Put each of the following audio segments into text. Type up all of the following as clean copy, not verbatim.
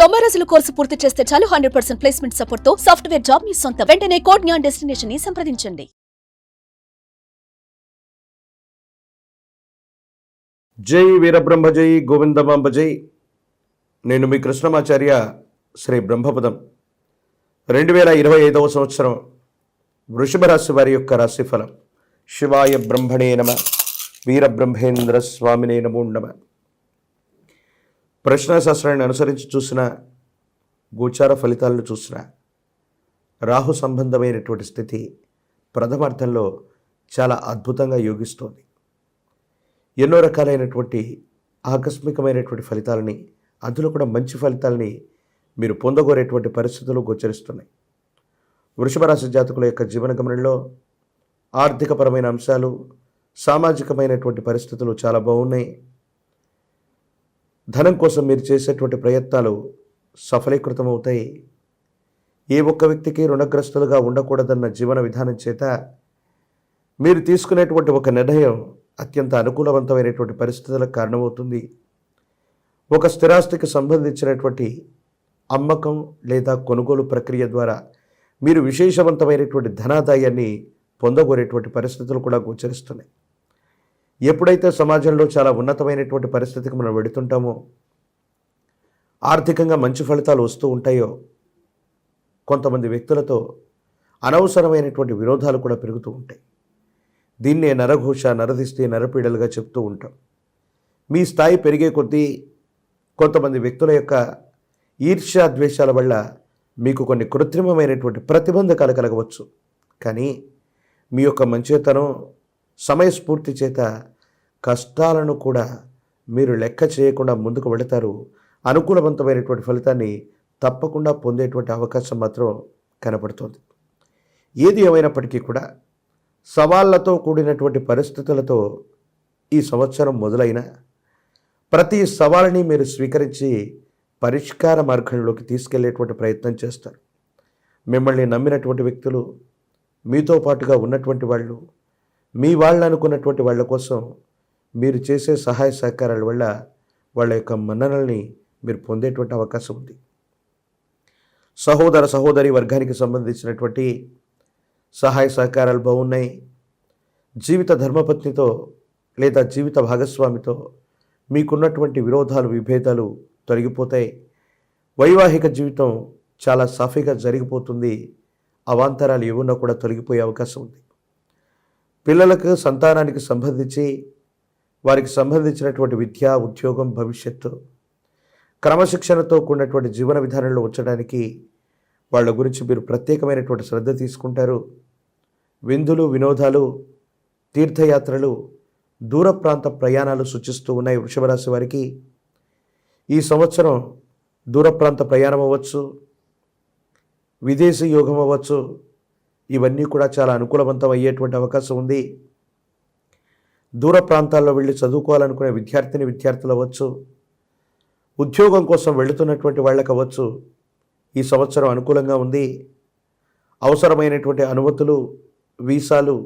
90 రోజుల కోర్సు పూర్తి చేస్తే చాలు 100% ప్లేస్మెంట్ సపోర్ట్ తో సాఫ్ట్వేర్ జాబ్ మీ సొంతం. వెంటనే కోడ్ జ్ఞాన్ డెస్టినేషన్ ని సంప్రదించండి. జై వీరబ్రహ్మ జై గోవిందమాంబ జై. నేను మీ కృష్ణమాచార్య శ్రీ బ్రహ్మపదం. 2025 సంవత్సరం వృషభ రాశి వారి యొక్క రాశిఫలం. శివాయ బ్రహ్మణే నమ, వీరబ్రహ్మేంద్ర స్వామినే నమో నమ. ప్రశ్నాశాస్త్రాన్ని అనుసరించి చూసిన, గోచార ఫలితాలను చూసిన, రాహు సంబంధమైనటువంటి స్థితి ప్రథమార్థంలో చాలా అద్భుతంగా యోగిస్తోంది. ఎన్నో రకాలైనటువంటి ఆకస్మికమైనటువంటి ఫలితాలని, అందులో కూడా మంచి ఫలితాలని మీరు పొందగోరేటువంటి పరిస్థితులు గోచరిస్తున్నాయి. వృషభ రాశి జాతకుల యొక్క జీవన గమనంలో ఆర్థికపరమైన అంశాలు, సామాజికమైనటువంటి పరిస్థితులు చాలా బాగున్నాయి. ధనం కోసం మీరు చేసేటువంటి ప్రయత్నాలు సఫలీకృతమవుతాయి. ఏ ఒక్క వ్యక్తికి రుణగ్రస్తులుగా ఉండకూడదన్న జీవన విధానం చేత మీరు తీసుకునేటువంటి ఒక నిర్ణయం అత్యంత అనుకూలవంతమైనటువంటి పరిస్థితులకు కారణమవుతుంది. ఒక స్థిరాస్తికి సంబంధించినటువంటి అమ్మకం లేదా కొనుగోలు ప్రక్రియ ద్వారా మీరు విశేషవంతమైనటువంటి ధనాదాయాన్ని పొందగోరేటువంటి పరిస్థితులు కూడా గోచరిస్తున్నాయి. ఎప్పుడైతే సమాజంలో చాలా ఉన్నతమైనటువంటి పరిస్థితికి మనం వెడుతుంటామో, ఆర్థికంగా మంచి ఫలితాలు వస్తూ ఉంటాయో, కొంతమంది వ్యక్తులతో అనవసరమైనటువంటి విరోధాలు కూడా పెరుగుతూ ఉంటాయి. దీన్నే నరఘోష, నరదిష్టి, నరపీడలుగా చెప్తూ ఉంటాం. మీ స్థాయి పెరిగే కొద్దీ కొంతమంది వ్యక్తుల యొక్క ఈర్ష్యా ద్వేషాల వల్ల మీకు కొన్ని కృత్రిమమైనటువంటి ప్రతిబంధకాలు కలగవచ్చు. కానీ మీ యొక్క మంచితనం, సమయస్ఫూర్తి చేత కష్టాలను కూడా మీరు లెక్క చేయకుండా ముందుకు వెళతారు. అనుకూలవంతమైనటువంటి ఫలితాన్ని తప్పకుండా పొందేటువంటి అవకాశం మాత్రం కనపడుతుంది. ఏది ఏమైనప్పటికీ కూడా సవాళ్లతో కూడినటువంటి పరిస్థితులతో ఈ సంవత్సరం మొదలైన ప్రతి సవాలుని మీరు స్వీకరించి పరిష్కార మార్గంలోకి తీసుకెళ్లేటువంటి ప్రయత్నం చేస్తారు. మిమ్మల్ని నమ్మినటువంటి వ్యక్తులు, మీతో పాటుగా ఉన్నటువంటి వాళ్ళు, మీ వాళ్ళు అనుకున్నటువంటి వాళ్ళ కోసం మీరు చేసే సహాయ సహకారాల వల్ల వాళ్ళ యొక్క మన్ననల్ని మీరు పొందేటువంటి అవకాశం ఉంది. సహోదర సహోదరి వర్గానికి సంబంధించినటువంటి సహాయ సహకారాలు బాగున్నాయి. జీవిత ధర్మపత్నితో లేదా జీవిత భాగస్వామితో మీకున్నటువంటి విరోధాలు, విభేదాలు తొలగిపోతాయి. వైవాహిక జీవితం చాలా సాఫీగా జరిగిపోతుంది. అవాంతరాలు ఏమున్నా కూడా తొలగిపోయే అవకాశం ఉంది. పిల్లలకు, సంతానానికి సంబంధించి వారికి సంబంధించినటువంటి విద్య, ఉద్యోగం, భవిష్యత్తు, క్రమశిక్షణతో కూడినటువంటి జీవన విధానంలో ఉంచడానికి వాళ్ళ గురించి మీరు ప్రత్యేకమైనటువంటి శ్రద్ధ తీసుకుంటారు. విందులు, వినోదాలు, తీర్థయాత్రలు, దూర ప్రాంత ప్రయాణాలు సూచిస్తూ ఉన్నాయి. వృషభ రాశి వారికి ఈ సంవత్సరం దూర ప్రాంత ప్రయాణం అవ్వచ్చు, విదేశీ యోగం అవ్వచ్చు. ఇవన్నీ కూడా చాలా అనుకూలవంతం అయ్యేటువంటి అవకాశం ఉంది. దూర ప్రాంతాల్లో వెళ్ళి చదువుకోవాలనుకునే విద్యార్థులు అవ్వచ్చు, ఉద్యోగం కోసం వెళుతున్నటువంటి వాళ్ళకి అవ్వచ్చు. ఈ సంవత్సరం అనుకూలంగా ఉంది. అవసరమైనటువంటి అనుమతులు, వీసాలు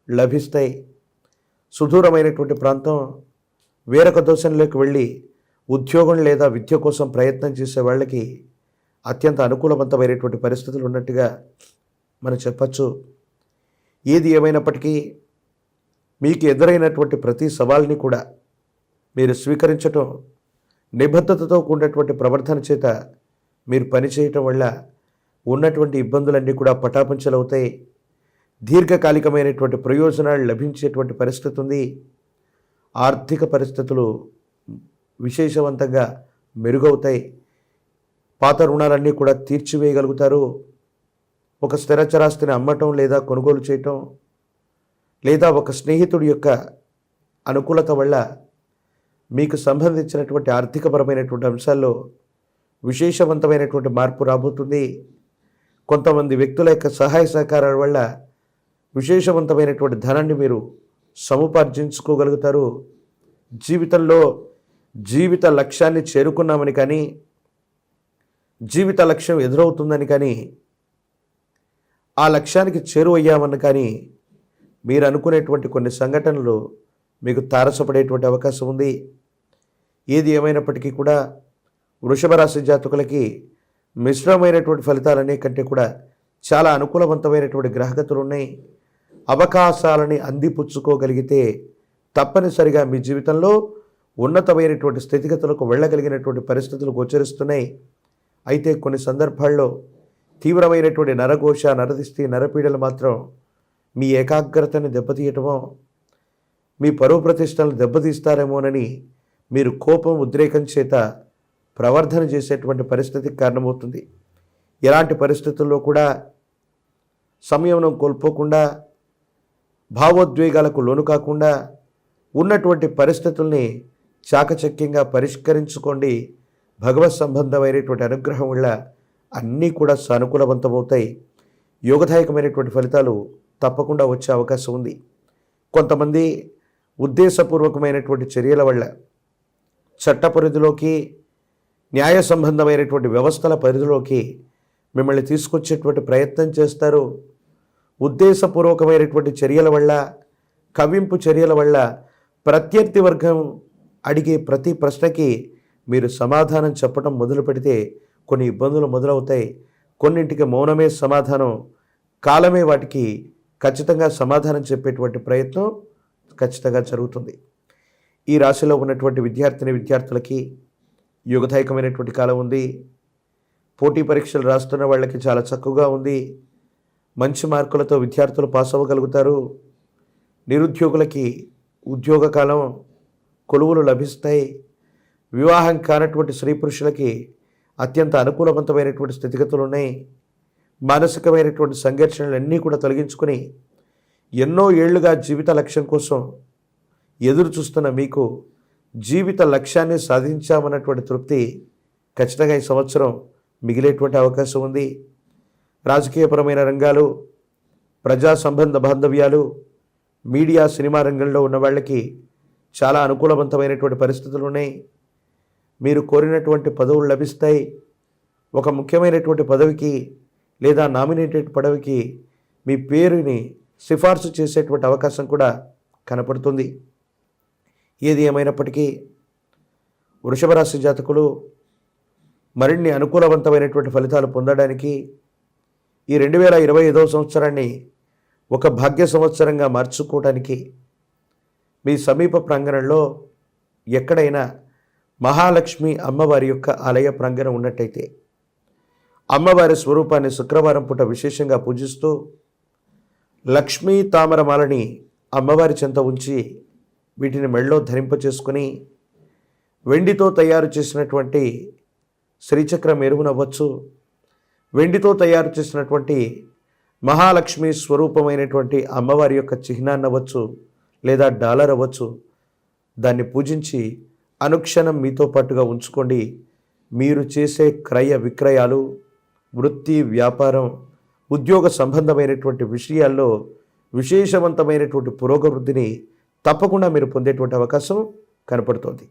లభిస్తాయి. సుదూరమైనటువంటి ప్రాంతం, వేరొక దేశంలోకి వెళ్ళి ఉద్యోగం లేదా విద్య కోసం ప్రయత్నం చేసే వాళ్ళకి అత్యంత అనుకూలవంతమైనటువంటి పరిస్థితులు ఉన్నట్టుగా మనం చెప్పచ్చు. ఏది ఏమైనప్పటికీ మీకు ఎదురైనటువంటి ప్రతి సవాల్ని కూడా మీరు స్వీకరించటం, నిబద్ధతతో కూడినటువంటి ప్రవర్తన చేత మీరు పనిచేయటం వల్ల ఉన్నటువంటి ఇబ్బందులన్నీ కూడా పటాపంచలవుతాయి. దీర్ఘకాలికమైనటువంటి ప్రయోజనాలు లభించేటువంటి పరిస్థితి ఉంది. ఆర్థిక పరిస్థితులు విశేషవంతంగా మెరుగవుతాయి. పాత రుణాలన్నీ కూడా తీర్చివేయగలుగుతారు. ఒక స్థిరచరాస్తిని అమ్మటం లేదా కొనుగోలు చేయటం, లేదా ఒక స్నేహితుడి యొక్క అనుకూలత వల్ల మీకు సంబంధించినటువంటి ఆర్థికపరమైనటువంటి అంశాల్లో విశేషవంతమైనటువంటి మార్పు రాబోతుంది. కొంతమంది వ్యక్తుల యొక్క సహాయ సహకారాల వల్ల విశేషవంతమైనటువంటి ధనాన్ని మీరు సముపార్జించుకోగలుగుతారు. జీవితంలో జీవిత లక్ష్యాన్ని చేరుకున్నామని కానీ, జీవిత లక్ష్యం ఎదురవుతుందని కానీ, ఆ లక్ష్యానికి చేరువయ్యామని కానీ మీరు అనుకునేటువంటి కొన్ని సంఘటనలు మీకు తారసపడేటువంటి అవకాశం ఉంది. ఏది ఏమైనప్పటికీ కూడా వృషభ రాశి జాతకులకి మిశ్రమైనటువంటి ఫలితాలనే కంటే కూడా చాలా అనుకూలవంతమైనటువంటి గ్రహగతులు ఉన్నాయి. అవకాశాలని అందిపుచ్చుకోగలిగితే తప్పనిసరిగా మీ జీవితంలో ఉన్నతమైనటువంటి స్థితిగతులకు వెళ్ళగలిగినటువంటి పరిస్థితులు గోచరిస్తున్నాయి. అయితే కొన్ని సందర్భాల్లో తీవ్రమైనటువంటి నరఘోష, నరదిష్టి, నరపీడలు మాత్రం మీ ఏకాగ్రతని దెబ్బతీయటమో, మీ పరువు ప్రతిష్టలను దెబ్బతీస్తారేమోనని మీరు కోపం, ఉద్రేకం చేత ప్రవర్ధన చేసేటువంటి పరిస్థితికి కారణమవుతుంది. ఎలాంటి పరిస్థితుల్లో కూడా సంయమనం కోల్పోకుండా, భావోద్వేగాలకు లోను కాకుండా ఉన్నటువంటి పరిస్థితుల్ని చాకచక్యంగా పరిష్కరించుకోండి. భగవత్ సంబంధమైనటువంటి అనుగ్రహం వల్ల అన్నీ కూడా సానుకూలవంతమవుతాయి. యోగదాయకమైనటువంటి ఫలితాలు తప్పకుండా వచ్చే అవకాశం ఉంది. కొంతమంది ఉద్దేశపూర్వకమైనటువంటి చర్యల వల్ల చట్ట పరిధిలోకి, న్యాయ సంబంధమైనటువంటి వ్యవస్థల పరిధిలోకి మిమ్మల్ని తీసుకొచ్చేటువంటి ప్రయత్నం చేస్తారు. ఉద్దేశపూర్వకమైనటువంటి చర్యల వల్ల, కవ్వింపు చర్యల వల్ల ప్రత్యర్థి వర్గం అడిగే ప్రతి ప్రశ్నకి మీరు సమాధానం చెప్పడం మొదలు పెడితే కొన్ని ఇబ్బందులు మొదలవుతాయి. కొన్నింటికి మౌనమే సమాధానం, కాలమే వాటికి ఖచ్చితంగా సమాధానం చెప్పేటువంటి ప్రయత్నం ఖచ్చితంగా జరుగుతుంది. ఈ రాశిలో ఉన్నటువంటి విద్యార్థులకి యోగదాయకమైనటువంటి కాలం ఉంది. పోటీ పరీక్షలు రాస్తున్న వాళ్ళకి చాలా చక్కగా ఉంది. మంచి మార్కులతో విద్యార్థులు పాస్ అవ్వగలుగుతారు. నిరుద్యోగులకి ఉద్యోగ కాలం, కొలువులు లభిస్తాయి. వివాహం కానటువంటి స్త్రీ పురుషులకి అత్యంత అనుకూలవంతమైనటువంటి స్థితిగతులు ఉన్నాయి. మానసికమైనటువంటి సంఘర్షణలన్నీ కూడా తొలగించుకొని ఎన్నో ఏళ్లుగా జీవిత లక్ష్యం కోసం ఎదురు చూస్తున్న మీకు జీవిత లక్ష్యాన్ని సాధించామన్నటువంటి తృప్తి ఖచ్చితంగా ఈ సంవత్సరం మిగిలేటువంటి అవకాశం ఉంది. రాజకీయపరమైన రంగాలు, ప్రజా సంబంధ బాంధవ్యాలు, మీడియా, సినిమా రంగంలో ఉన్న వాళ్ళకి చాలా అనుకూలవంతమైనటువంటి పరిస్థితులు ఉన్నాయి. మీరు కోరినటువంటి పదవులు లభిస్తాయి. ఒక ముఖ్యమైనటువంటి పదవికి లేదా నామినేటెడ్ పదవికి మీ పేరుని సిఫార్సు చేసేటువంటి అవకాశం కూడా కనపడుతుంది. ఏది ఏమైనప్పటికీ వృషభ రాశి జాతకులు మరిన్ని అనుకూలవంతమైనటువంటి ఫలితాలు పొందడానికి ఈ 2025వ సంవత్సరాన్ని ఒక భాగ్య సంవత్సరంగా మార్చుకోవడానికి మీ సమీప ప్రాంగణంలో ఎక్కడైనా మహాలక్ష్మి అమ్మవారి యొక్క ఆలయ ప్రాంగణం ఉన్నట్టయితే అమ్మవారి స్వరూపాన్ని శుక్రవారం పూట విశేషంగా పూజిస్తూ లక్ష్మీ తామరమాలని అమ్మవారి చెంత ఉంచి వీటిని మెళ్ళలో ధరింపచేసుకుని వెండితో తయారు చేసినటువంటి శ్రీచక్రం ఎరువునవ్వచ్చు, వెండితో తయారు చేసినటువంటి మహాలక్ష్మి స్వరూపమైనటువంటి అమ్మవారి యొక్క చిహ్నాన్ని అవ్వచ్చు లేదా డాలర్ అవ్వచ్చు, దాన్ని పూజించి అనుక్షణం మీతో పాటుగా ఉంచుకోండి. మీరు చేసే క్రయ విక్రయాలు, వృత్తి, వ్యాపారం, ఉద్యోగ సంబంధమైనటువంటి విషయాల్లో విశేషవంతమైనటువంటి పురోగవృద్ధిని తప్పకుండా మీరు పొందేటువంటి అవకాశం కనపడుతోంది.